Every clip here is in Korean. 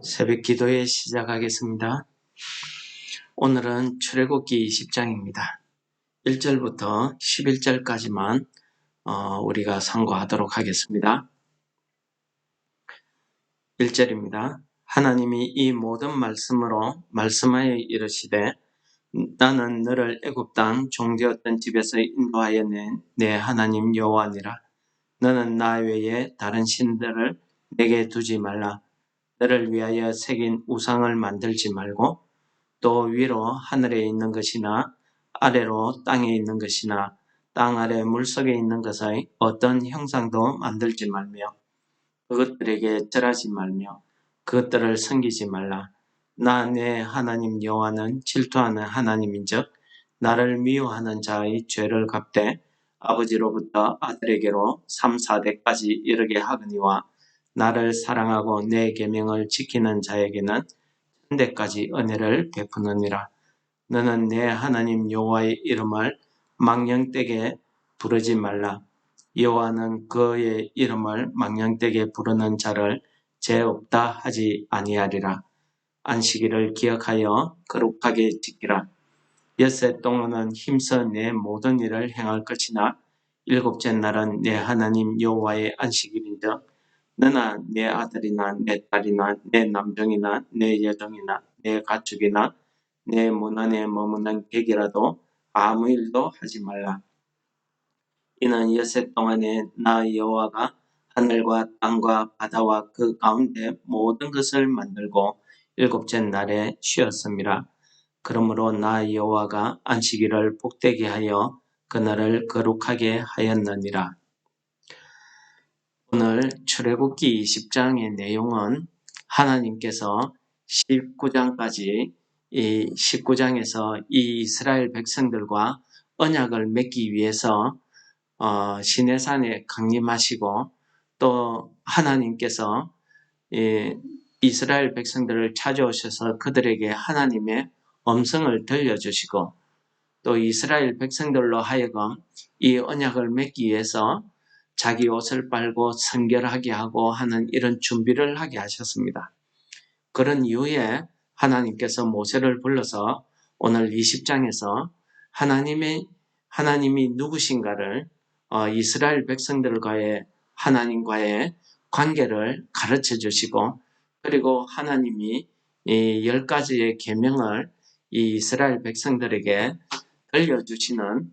새벽 기도에 시작하겠습니다. 오늘은 출애굽기 20장입니다. 1절부터 11절까지만 우리가 상고하도록 하겠습니다. 1절입니다. 하나님이 이 모든 말씀으로 말씀하여 이르시되 나는 너를 애굽 땅 종되었던 집에서 인도하여 낸 내 하나님 여호와니라. 너는 나 외에 다른 신들을 내게 두지 말라. 너를 위하여 새긴 우상을 만들지 말고 또 위로 하늘에 있는 것이나 아래로 땅에 있는 것이나 땅 아래 물속에 있는 것의 어떤 형상도 만들지 말며 그것들에게 절하지 말며 그것들을 섬기지 말라. 나 내 하나님 여호와는 질투하는 하나님인즉 나를 미워하는 자의 죄를 갚되 아버지로부터 아들에게로 3, 4대까지 이르게 하거니와 나를 사랑하고 내 계명을 지키는 자에게는 천대까지 은혜를 베푸느니라. 너는 내 하나님 여호와의 이름을 망령되게 부르지 말라. 여호와는 그의 이름을 망령되게 부르는 자를 죄 없다 하지 아니하리라. 안식일을 기억하여 거룩하게 지키라. 엿새 동안은 힘써 내 모든 일을 행할 것이나 일곱째 날은 내 하나님 여호와의 안식일인즉 너나 내 아들이나 내 딸이나 내 남종이나 내 여종이나 내 가축이나 내 문 안에 머무는 객이라도 아무 일도 하지 말라. 이는 엿새 동안에 나 여호와가 하늘과 땅과 바다와 그 가운데 모든 것을 만들고 일곱째 날에 쉬었음이라. 그러므로 나 여호와가 안식일을 복되게 하여 그날을 거룩하게 하였느니라. 오늘 출애굽기 20장의 내용은 하나님께서 19장까지 이 19장에서 이 이스라엘 백성들과 언약을 맺기 위해서 시내산에 강림하시고 또 하나님께서 이스라엘 백성들을 찾아오셔서 그들에게 하나님의 음성을 들려주시고 또 이스라엘 백성들로 하여금 이 언약을 맺기 위해서 자기 옷을 빨고 성결하게 하고 하는 이런 준비를 하게 하셨습니다. 그런 이후에 하나님께서 모세를 불러서 오늘 20장에서 하나님이 누구신가를 이스라엘 백성들과의 하나님과의 관계를 가르쳐 주시고 그리고 하나님이 이 10가지의 계명을 이 이스라엘 백성들에게 들려주시는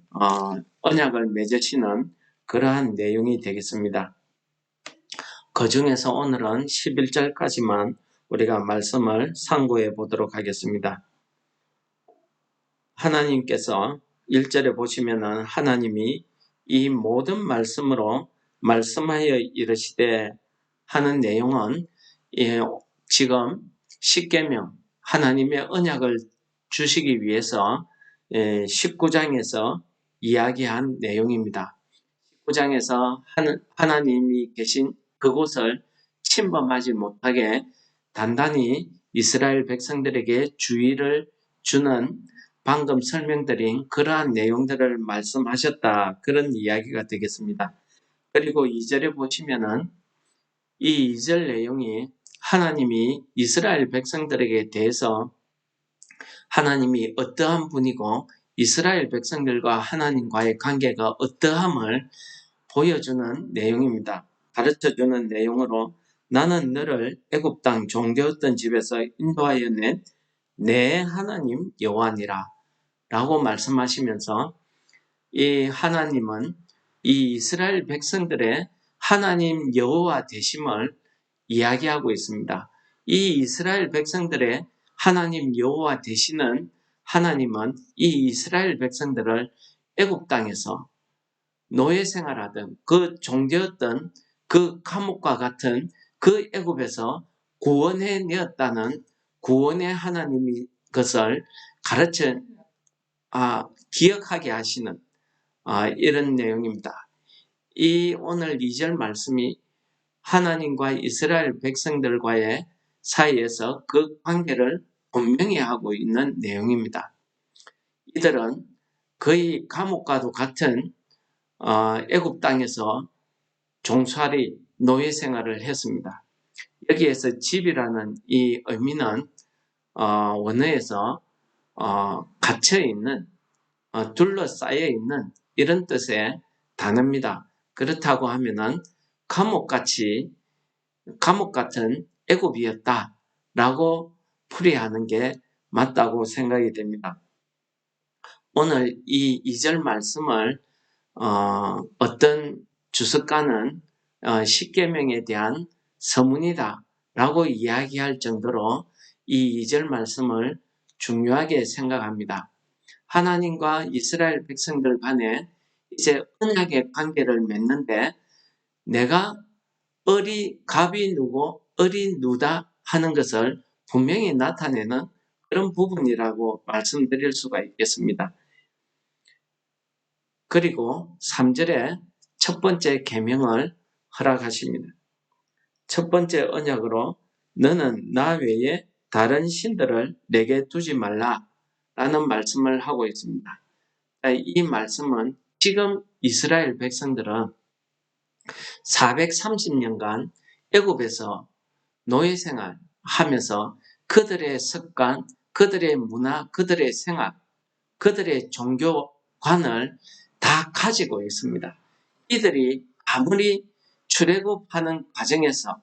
언약을 맺으시는 그러한 내용이 되겠습니다. 그 중에서 오늘은 11절까지만 우리가 말씀을 상고해 보도록 하겠습니다. 하나님께서 1절에 보시면은 하나님이 이 모든 말씀으로 말씀하여 이르시되 하는 내용은 지금 십계명 하나님의 언약을 주시기 위해서 19장에서 이야기한 내용입니다. 19장에서 하나님이 계신 그곳을 침범하지 못하게 단단히 이스라엘 백성들에게 주의를 주는 방금 설명드린 그러한 내용들을 말씀하셨다. 그런 이야기가 되겠습니다. 그리고 2절에 보시면은 이 2절 내용이 하나님이 이스라엘 백성들에게 대해서 하나님이 어떠한 분이고 이스라엘 백성들과 하나님과의 관계가 어떠함을 보여주는 내용입니다. 가르쳐주는 내용으로 나는 너를 애굽 땅 종되었던 집에서 인도하여 낸 내 하나님 여호와니라 라고 말씀하시면서 이 하나님은 이 이스라엘 백성들의 하나님 여호와 되심을 이야기하고 있습니다. 이 이스라엘 백성들의 하나님 여호와 되시는 하나님은 이 이스라엘 백성들을 애굽 땅에서 노예 생활하던 그 종되었던 그 감옥과 같은 그 애굽에서 구원해 내었다는 구원의 하나님이 것을 가르쳐 기억하게 하시는 이런 내용입니다. 이 오늘 2절 말씀이 하나님과 이스라엘 백성들과의 사이에서 그 관계를 분명히 하고 있는 내용입니다. 이들은 거의 감옥과도 같은 애굽 땅에서 종살이 노예 생활을 했습니다. 여기에서 집이라는 이 의미는 원어에서 갇혀 있는, 둘러싸여 있는 이런 뜻의 단어입니다. 그렇다고 하면은 감옥 같은 애굽이었다라고 풀이하는 게 맞다고 생각이 됩니다. 오늘 이 2절 말씀을 어떤 주석가는 십계명에 대한 서문이다라고 이야기할 정도로 이 2절 말씀을 중요하게 생각합니다. 하나님과 이스라엘 백성들 간에 이제 언약의 관계를 맺는데 내가 갑이 누고 을이 누다 하는 것을 분명히 나타내는 그런 부분이라고 말씀드릴 수가 있겠습니다. 그리고 3절에 첫 번째 계명을 허락하십니다. 첫 번째 언약으로 너는 나 외에 다른 신들을 내게 두지 말라 라는 말씀을 하고 있습니다. 이 말씀은 지금 이스라엘 백성들은 430년간 애굽에서 노예 생활하면서 그들의 습관, 그들의 문화, 그들의 생활, 그들의 종교관을 다 가지고 있습니다. 이들이 아무리 출애굽하는 과정에서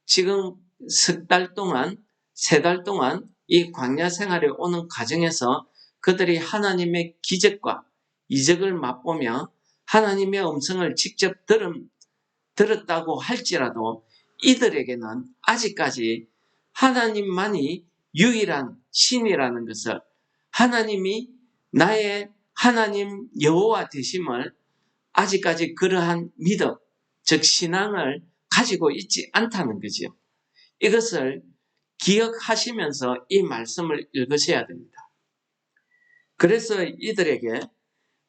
지금 석 달 동안, 세 달 동안 이 광야 생활에 오는 과정에서 그들이 하나님의 기적과 이적을 맛보며 하나님의 음성을 직접 들었다고 할지라도 이들에게는 아직까지 하나님만이 유일한 신이라는 것을, 하나님이 나의 하나님 여호와 되심을 아직까지 그러한 믿음, 즉 신앙을 가지고 있지 않다는 거지요. 이것을 기억하시면서 이 말씀을 읽으셔야 됩니다. 그래서 이들에게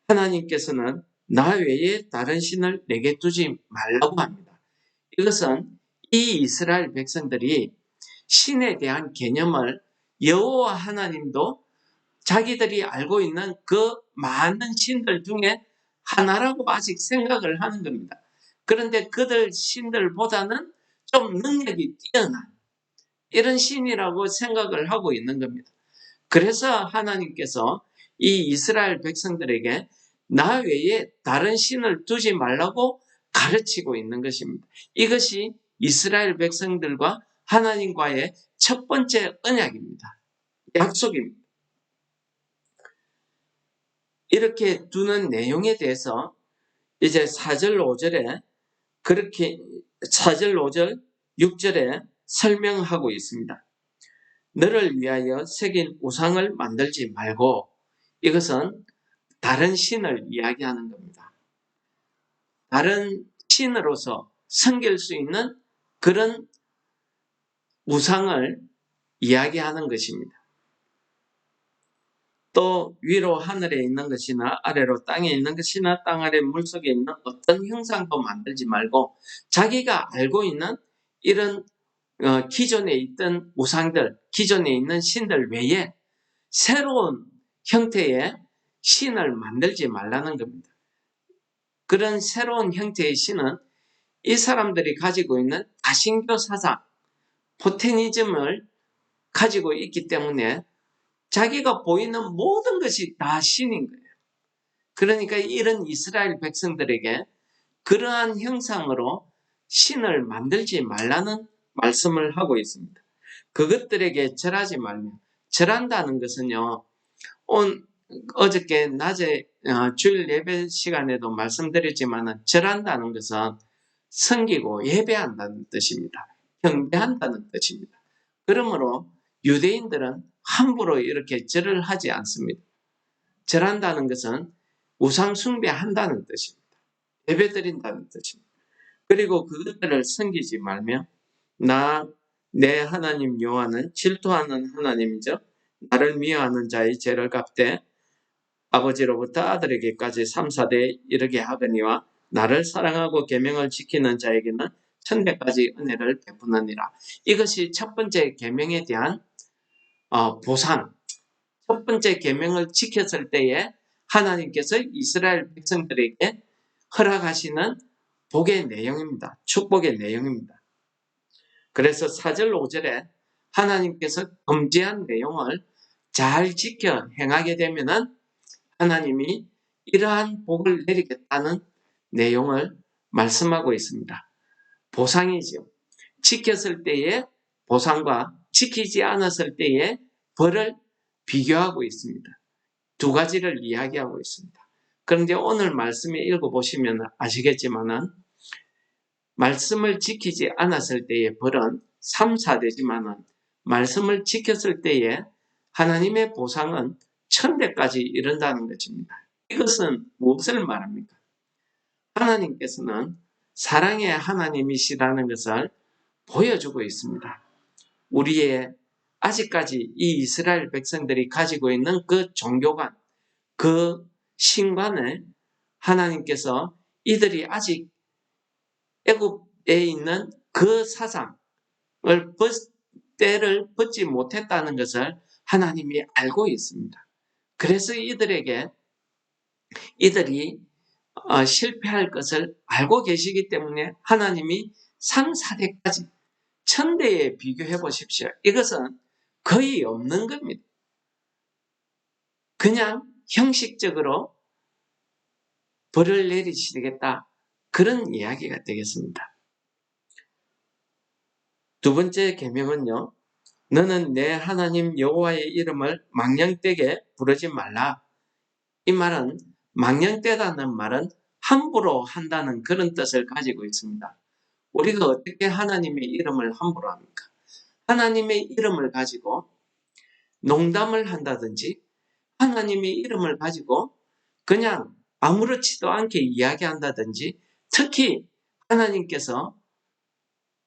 하나님께서는 나 외에 다른 신을 내게 두지 말라고 합니다. 이것은 이 이스라엘 백성들이 신에 대한 개념을 여호와 하나님도 자기들이 알고 있는 그 많은 신들 중에 하나라고 아직 생각을 하는 겁니다. 그런데 그들 신들보다는 좀 능력이 뛰어난 이런 신이라고 생각을 하고 있는 겁니다. 그래서 하나님께서 이 이스라엘 백성들에게 나 외에 다른 신을 두지 말라고 가르치고 있는 것입니다. 이것이 이스라엘 백성들과 하나님과의 첫 번째 언약입니다. 약속입니다. 이렇게 두는 내용에 대해서 이제 4절, 5절에 그렇게 4절, 5절, 6절에 설명하고 있습니다. 너를 위하여 새긴 우상을 만들지 말고, 이것은 다른 신을 이야기하는 겁니다. 다른 신으로서 섬길 수 있는 그런 우상을 이야기하는 것입니다. 또 위로 하늘에 있는 것이나 아래로 땅에 있는 것이나 땅 아래 물속에 있는 어떤 형상도 만들지 말고 자기가 알고 있는 이런 기존에 있던 우상들, 기존에 있는 신들 외에 새로운 형태의 신을 만들지 말라는 겁니다. 그런 새로운 형태의 신은 이 사람들이 가지고 있는 다신교 사상, 포테니즘을 가지고 있기 때문에 자기가 보이는 모든 것이 다 신인 거예요. 그러니까 이런 이스라엘 백성들에게 그러한 형상으로 신을 만들지 말라는 말씀을 하고 있습니다. 그것들에게 절하지 말며, 절한다는 것은요, 어저께 낮에 주일 예배 시간에도 말씀드렸지만 절한다는 것은 섬기고 예배한다는 뜻입니다. 경배한다는 뜻입니다. 그러므로 유대인들은 함부로 이렇게 절을 하지 않습니다. 절한다는 것은 우상 숭배한다는 뜻입니다. 예배드린다는 뜻입니다. 그리고 그것들을 섬기지 말며 내 하나님 여호와는 질투하는 하나님이죠. 나를 미워하는 자의 죄를 갚되 아버지로부터 아들에게까지 3, 4대에 이르게 하거니와 나를 사랑하고 계명을 지키는 자에게는 천대까지 은혜를 베푸느니라. 이것이 첫 번째 계명에 대한 보상, 첫 번째 계명을 지켰을 때에 하나님께서 이스라엘 백성들에게 허락하시는 복의 내용입니다. 축복의 내용입니다. 그래서 4절 5절에 하나님께서 금지한 내용을 잘 지켜 행하게 되면은 하나님이 이러한 복을 내리겠다는 내용을 말씀하고 있습니다. 보상이죠. 지켰을 때의 보상과 지키지 않았을 때의 벌을 비교하고 있습니다. 두 가지를 이야기하고 있습니다. 그런데 오늘 말씀에 읽어보시면 아시겠지만은 말씀을 지키지 않았을 때의 벌은 3, 4대지만은 말씀을 지켰을 때의 하나님의 보상은 1000대까지 이른다는 것입니다. 이것은 무엇을 말합니까? 하나님께서는 사랑의 하나님이시라는 것을 보여주고 있습니다. 우리의 아직까지 이 이스라엘 백성들이 가지고 있는 그 종교관, 그 신관을 하나님께서 이들이 아직 애굽에 있는 그 사상을 때를 벗지 못했다는 것을 하나님이 알고 있습니다. 그래서 이들이 실패할 것을 알고 계시기 때문에 하나님이 3, 4대까지 1000대에 비교해 보십시오. 이것은 거의 없는 겁니다. 그냥 형식적으로 벌을 내리시겠다. 그런 이야기가 되겠습니다. 두 번째 계명은요. 너는 내 하나님 여호와의 이름을 망령되게 부르지 말라. 이 말은 망령되다는 말은 함부로 한다는 그런 뜻을 가지고 있습니다. 우리가 어떻게 하나님의 이름을 함부로 합니까? 하나님의 이름을 가지고 농담을 한다든지 하나님의 이름을 가지고 그냥 아무렇지도 않게 이야기한다든지 특히 하나님께서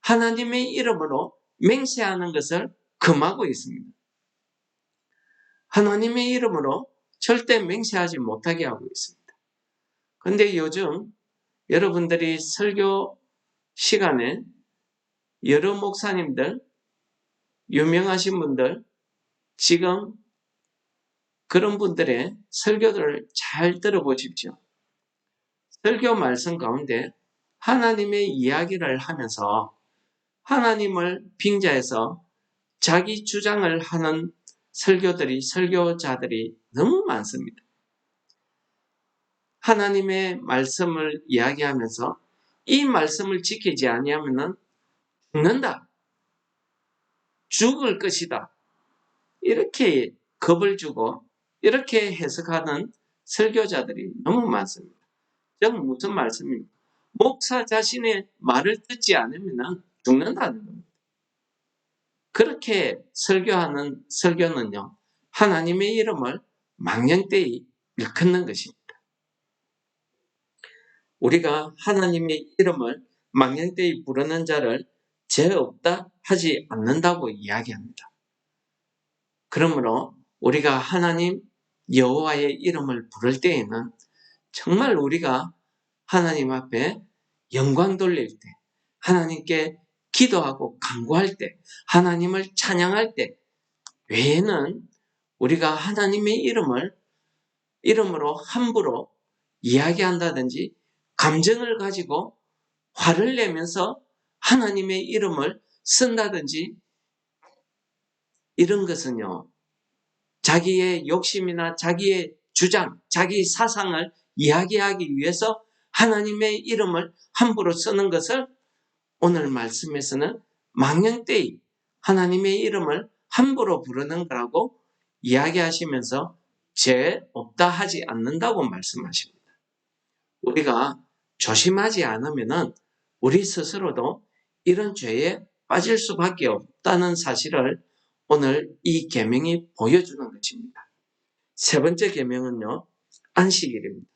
하나님의 이름으로 맹세하는 것을 금하고 있습니다. 하나님의 이름으로 절대 맹세하지 못하게 하고 있습니다. 그런데 요즘 여러분들이 설교 시간에 여러 목사님들, 유명하신 분들, 지금 그런 분들의 설교들을 잘 들어보십시오. 설교 말씀 가운데 하나님의 이야기를 하면서 하나님을 빙자해서 자기 주장을 하는 설교자들이 너무 많습니다. 하나님의 말씀을 이야기하면서 이 말씀을 지키지 아니하면 죽는다. 죽을 것이다. 이렇게 겁을 주고 이렇게 해석하는 설교자들이 너무 많습니다. 즉 무슨 말씀입니까? 목사 자신의 말을 듣지 않으면 죽는다는 겁니다. 그렇게 설교하는 설교는요. 하나님의 이름을 망령되이 일컫는 것입니다. 우리가 하나님의 이름을 망령되이 부르는 자를 죄 없다 하지 않는다고 이야기합니다. 그러므로 우리가 하나님 여호와의 이름을 부를 때에는 정말 우리가 하나님 앞에 영광 돌릴 때, 하나님께 기도하고 간구할 때, 하나님을 찬양할 때 외에는 우리가 하나님의 이름으로 함부로 이야기한다든지 감정을 가지고 화를 내면서 하나님의 이름을 쓴다든지 이런 것은요. 자기의 욕심이나 자기의 주장, 자기 사상을 이야기하기 위해서 하나님의 이름을 함부로 쓰는 것을 오늘 말씀에서는 망령되이 하나님의 이름을 함부로 부르는 거라고 이야기하시면서 죄 없다 하지 않는다고 말씀하십니다. 우리가 조심하지 않으면 우리 스스로도 이런 죄에 빠질 수밖에 없다는 사실을 오늘 이 계명이 보여주는 것입니다. 세 번째 계명은요. 안식일입니다.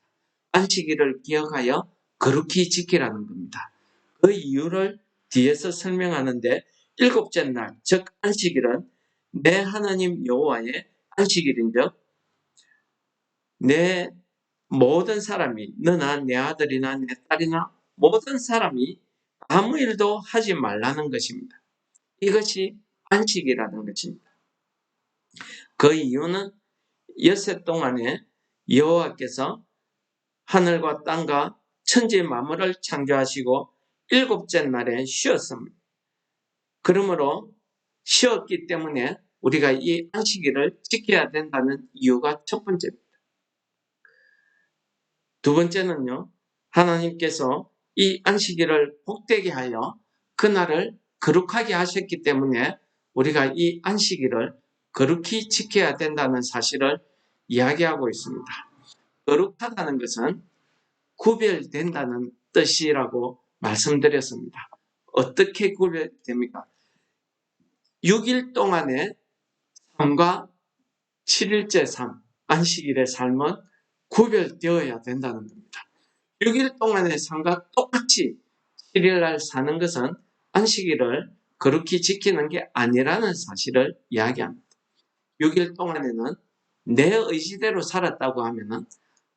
안식일을 기억하여 거룩히 지키라는 겁니다. 그 이유를 뒤에서 설명하는데 일곱째 날, 즉 안식일은 내 하나님 여호와의 안식일인즉 내 모든 사람이 너나 내 아들이나 내 딸이나 모든 사람이 아무 일도 하지 말라는 것입니다. 이것이 안식이라는 것입니다. 그 이유는 엿새 동안에 여호와께서 하늘과 땅과 천지 만물을 창조하시고 일곱째 날에 쉬었습니다. 그러므로 쉬었기 때문에 우리가 이 안식일을 지켜야 된다는 이유가 첫 번째입니다. 두 번째는요, 하나님께서 이 안식일을 복되게 하여 그날을 거룩하게 하셨기 때문에 우리가 이 안식일을 거룩히 지켜야 된다는 사실을 이야기하고 있습니다. 거룩하다는 것은 구별된다는 뜻이라고 말씀드렸습니다. 어떻게 구별됩니까? 6일 동안의 삶과 7일째 삶, 안식일의 삶은 구별되어야 된다는 겁니다. 6일 동안의 삶과 똑같이 7일날 사는 것은 안식일을 거룩히 지키는 게 아니라는 사실을 이야기합니다. 6일 동안에는 내 의지대로 살았다고 하면은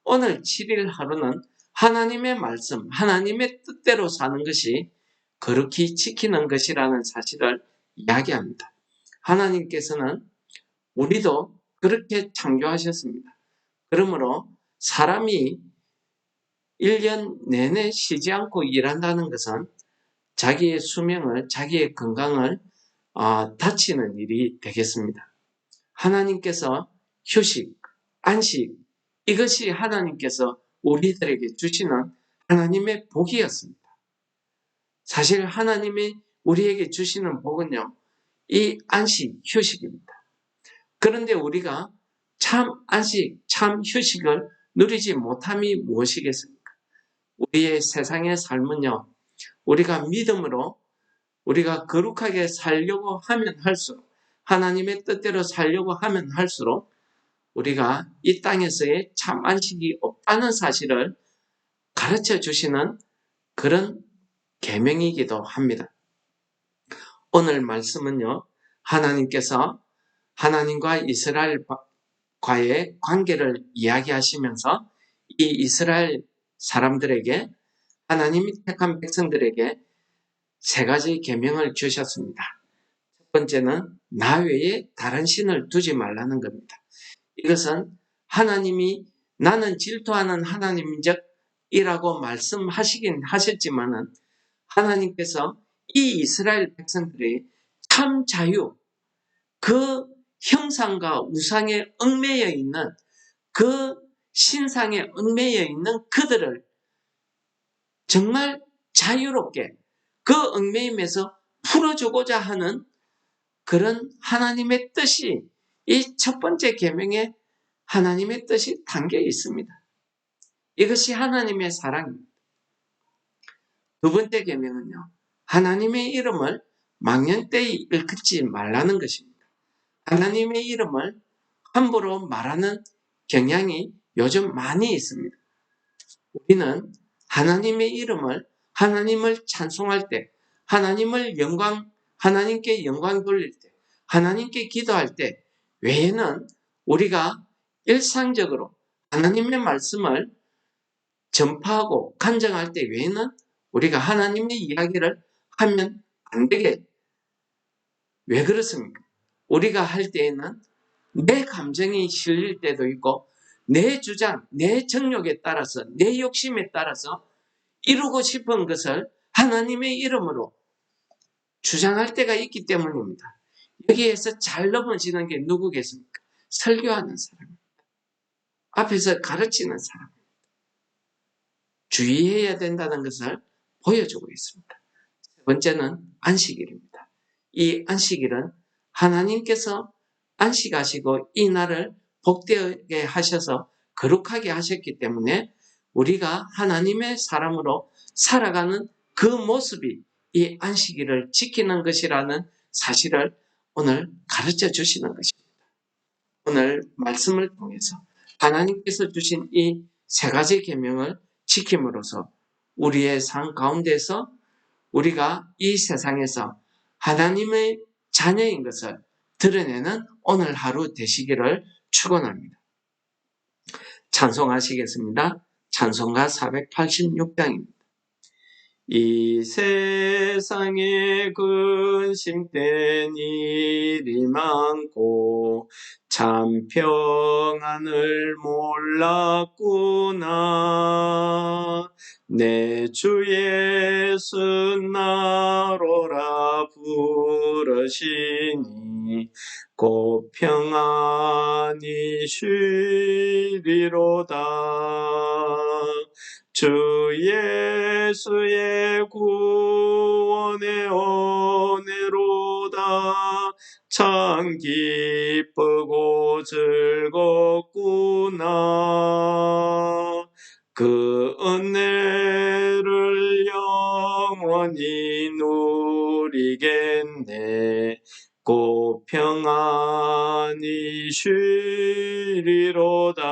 오늘 7일 하루는 하나님의 말씀, 하나님의 뜻대로 사는 것이 거룩히 지키는 것이라는 사실을 이야기합니다. 하나님께서는 우리도 그렇게 창조하셨습니다. 그러므로 사람이 1년 내내 쉬지 않고 일한다는 것은 자기의 수명을, 자기의 건강을 다치는 일이 되겠습니다. 하나님께서 휴식, 안식, 이것이 하나님께서 우리들에게 주시는 하나님의 복이었습니다. 사실 하나님이 우리에게 주시는 복은요, 이 안식, 휴식입니다. 그런데 우리가 참 안식, 참 휴식을 누리지 못함이 무엇이겠습니까? 우리의 세상의 삶은요, 우리가 믿음으로 우리가 거룩하게 살려고 하면 할수록, 하나님의 뜻대로 살려고 하면 할수록 우리가 이 땅에서의 참 안식이 없다는 사실을 가르쳐 주시는 그런 계명이기도 합니다. 오늘 말씀은요, 하나님께서 하나님과 이스라엘과의 관계를 이야기하시면서 이 이스라엘 사람들에게, 하나님이 택한 백성들에게 세 가지 계명을 주셨습니다. 첫 번째는 나 외에 다른 신을 두지 말라는 겁니다. 이것은 하나님이 나는 질투하는 하나님적이라고 말씀하시긴 하셨지만은 하나님께서 이 이스라엘 백성들의 참 자유, 그 형상과 우상에 얽매여 있는, 그 신상에 얽매여 있는 그들을 정말 자유롭게 그 얽매임에서 풀어주고자 하는 그런 하나님의 뜻이 이 첫 번째 계명에 하나님의 뜻이 담겨 있습니다. 이것이 하나님의 사랑입니다. 두 번째 계명은요, 하나님의 이름을 망년때에 일컫지 말라는 것입니다. 하나님의 이름을 함부로 말하는 경향이 요즘 많이 있습니다. 우리는 하나님의 이름을, 하나님을 찬송할 때, 하나님께 영광 돌릴 때, 하나님께 기도할 때 외에는 우리가 일상적으로 하나님의 말씀을 전파하고 간증할 때 외에는 우리가 하나님의 이야기를 하면 안 되게. 왜 그렇습니까? 우리가 할 때에는 내 감정이 실릴 때도 있고, 내 주장, 내 정욕에 따라서, 내 욕심에 따라서 이루고 싶은 것을 하나님의 이름으로 주장할 때가 있기 때문입니다. 여기에서 잘 넘어지는 게 누구겠습니까? 설교하는 사람, 앞에서 가르치는 사람. 주의해야 된다는 것을 보여주고 있습니다. 세 번째는 안식일입니다. 이 안식일은 하나님께서 안식하시고 이 날을 복되게 하셔서 거룩하게 하셨기 때문에 우리가 하나님의 사람으로 살아가는 그 모습이 이 안식일을 지키는 것이라는 사실을 오늘 가르쳐 주시는 것입니다. 오늘 말씀을 통해서 하나님께서 주신 이 세 가지 계명을 지킴으로써 우리의 삶 가운데서 우리가 이 세상에서 하나님의 자녀인 것을 드러내는 오늘 하루 되시기를 축원합니다. 찬송하시겠습니다. 찬송가 486장입니다. 이 세상에 근심된 일이 많고 참 평안을 몰랐구나. 내 주 예수 나로라 부르시니 곧 평안히 쉬리로다. 주 예수의 구원의 은혜로다. 참 기쁘고 즐겁구나. 그 은혜를 영원히 누리겠네. 곧 평안히 쉬리로다.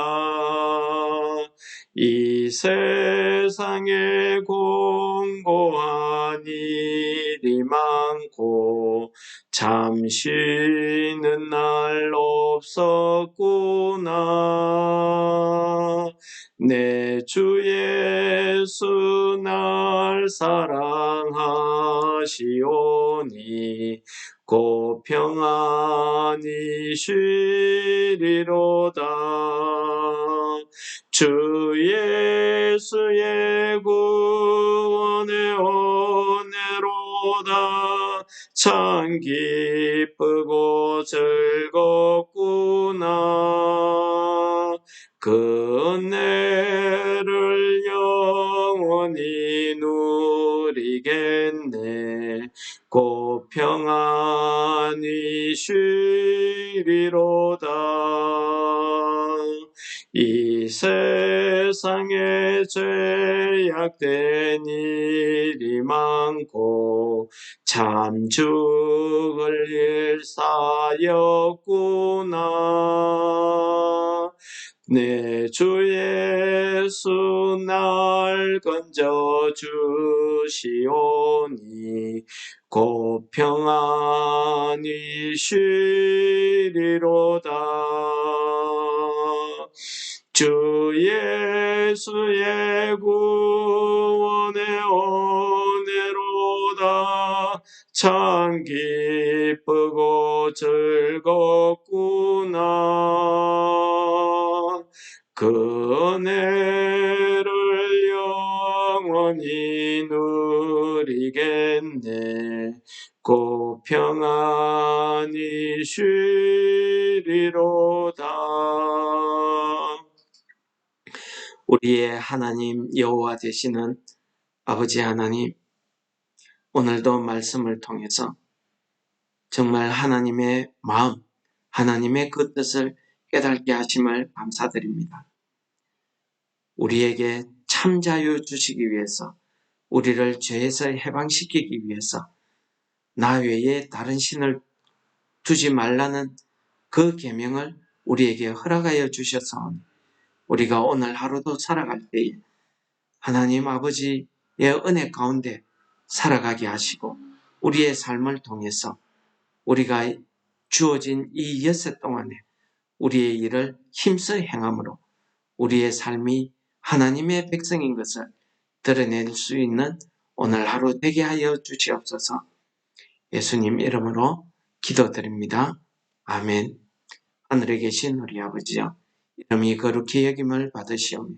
이 세상에 공고한 일이 많고 참 쉬는 날 없었구나. 내 주 예수 날 사랑하시오니 곧 평안히 쉬리로다. 주 예수의 구원의 은혜로다. 참 기쁘고 즐겁구나. 그 은혜를 영원히 누리겠네. 곧 평안히 쉬리로다. 이 세상에 죄악된 일이 많고 참 죽을 일 쌓였구나. 내 주 예수 날 건져주시오니 곧 평안히 쉬리로다. 주 예수의 구원의 은혜로다. 참 기쁘고 즐겁구나. 그 은혜를 영원히 누리겠네. 곧 평안히 쉬리로다. 우리의 하나님 여호와 되시는 아버지 하나님, 오늘도 말씀을 통해서 정말 하나님의 마음, 하나님의 그 뜻을 깨닫게 하심을 감사드립니다. 우리에게 참 자유 주시기 위해서, 우리를 죄에서 해방시키기 위해서 나 외에 다른 신을 두지 말라는 그 계명을 우리에게 허락하여 주셔서 우리가 오늘 하루도 살아갈 때에 하나님 아버지의 은혜 가운데 살아가게 하시고, 우리의 삶을 통해서 우리가 주어진 이 엿새 동안에 우리의 일을 힘써 행함으로 우리의 삶이 하나님의 백성인 것을 드러낼 수 있는 오늘 하루 되게 하여 주시옵소서. 예수님 이름으로 기도드립니다. 아멘. 하늘에 계신 우리 아버지여, 이름이 거룩히 여김을 받으시오며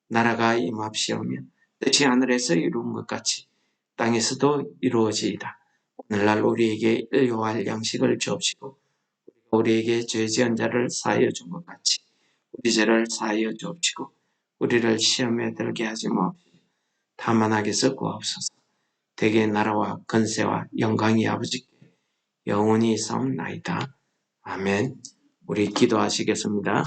나라가 임합시오며 뜻이 하늘에서 이루은 것 같이 땅에서도 이루어지이다. 오늘날 우리에게 일용할 양식을 주옵시고 우리에게 죄 지은 자를 사하여 준 것 같이 우리 죄를 사하여 주옵시고 우리를 시험에 들게 하지 마옵시고 다만 악에서 구하옵소서. 대개 나라와 권세와 영광이 아버지께 영원히 있사옵나이다. 아멘. 우리 기도하시겠습니다.